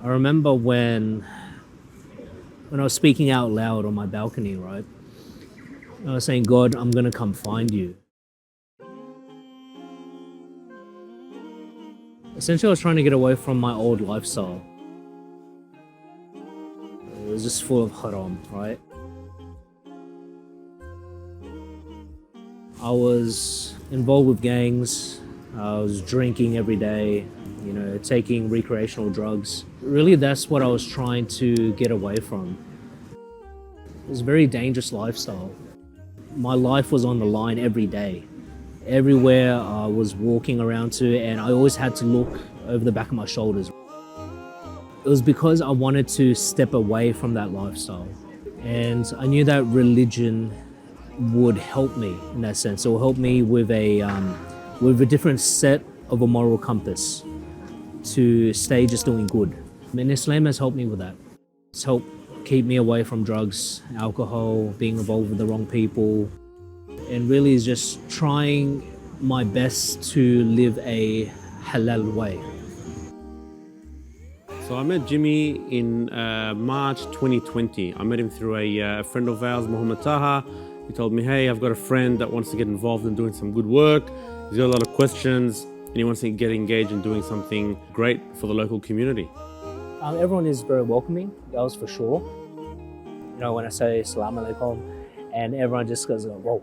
I remember when I was speaking out loud on my balcony, right? I was saying, God, I'm gonna come find you. Essentially, I was trying to get away from my old lifestyle. It was just full of haram, right? I was involved with gangs. I was drinking every day, taking recreational drugs. Really, that's what I was trying to get away from. It was a very dangerous lifestyle. My life was on the line every day. Everywhere I was walking around to, and I always had to look over the back of my shoulders. It was because I wanted to step away from that lifestyle. And I knew that religion would help me in that sense. It will help me with a different set of a moral compass to stay just doing good. And Islam has helped me with that. It's helped keep me away from drugs, alcohol, being involved with the wrong people, and really is just trying my best to live a halal way. So I met Jimmy in March 2020. I met him through a friend of ours, Muhammad Taha. He told me, hey, I've got a friend that wants to get involved in doing some good work. He's got a lot of questions and he wants to get engaged in doing something great for the local community. Everyone is very welcoming, that was for sure. When I say Assalamu alaikum, and everyone just goes, whoa,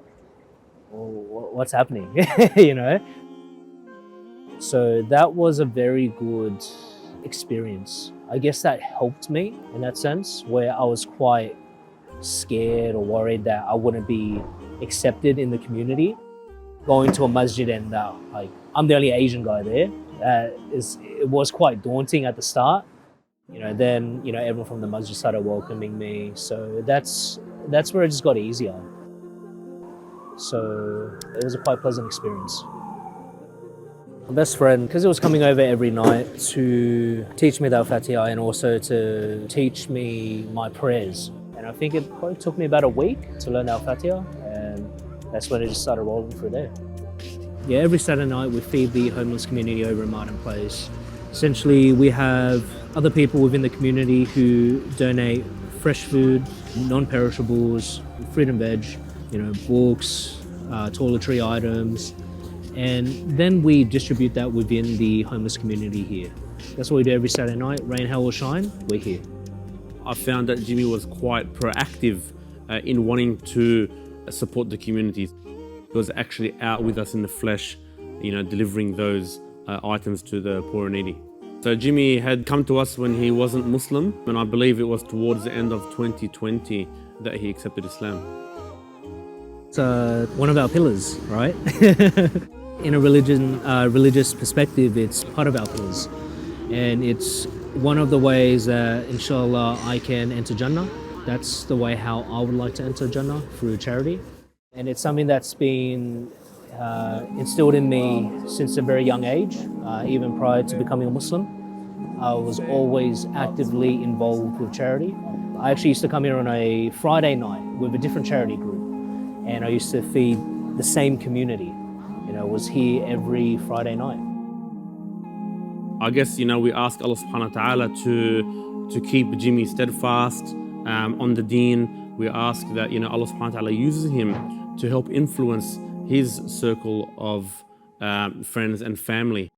what's happening? So that was a very good experience. I guess that helped me in that sense, where I was quite scared or worried that I wouldn't be accepted in the community. Going to a masjid and I'm the only Asian guy there, it was quite daunting at the start. Then everyone from the masjid started welcoming me, so that's where it just got easier. So it was a quite pleasant experience. My best friend, because he was coming over every night to teach me the Al-Fatiha and also to teach me my prayers. And I think it probably took me about a week to learn Al-Fatiha, and that's when it just started rolling through there. Yeah, every Saturday night we feed the homeless community over in Martin Place. Essentially, we have other people within the community who donate fresh food, non-perishables, fruit and veg, books, toiletry items, and then we distribute that within the homeless community here. That's what we do every Saturday night. Rain, hail or shine, we're here. I found that Jimmy was quite proactive in wanting to support the community. He was actually out with us in the flesh, delivering those items to the poor and needy. So Jimmy had come to us when he wasn't Muslim, and I believe it was towards the end of 2020 that he accepted Islam. It's one of our pillars, right? In a religious perspective, it's part of our pillars. And it's one of the ways that, inshallah, I can enter Jannah. That's the way how I would like to enter Jannah, through charity. And it's something that's been instilled in me since a very young age, even prior to becoming a Muslim. I was always actively involved with charity. I actually used to come here on a Friday night with a different charity group, and I used to feed the same community. Was here every Friday night. I guess, we ask Allah subhanahu wa ta'ala to keep Jimmy steadfast on the deen. We ask that, Allah subhanahu wa ta'ala uses him to help influence his circle of friends and family.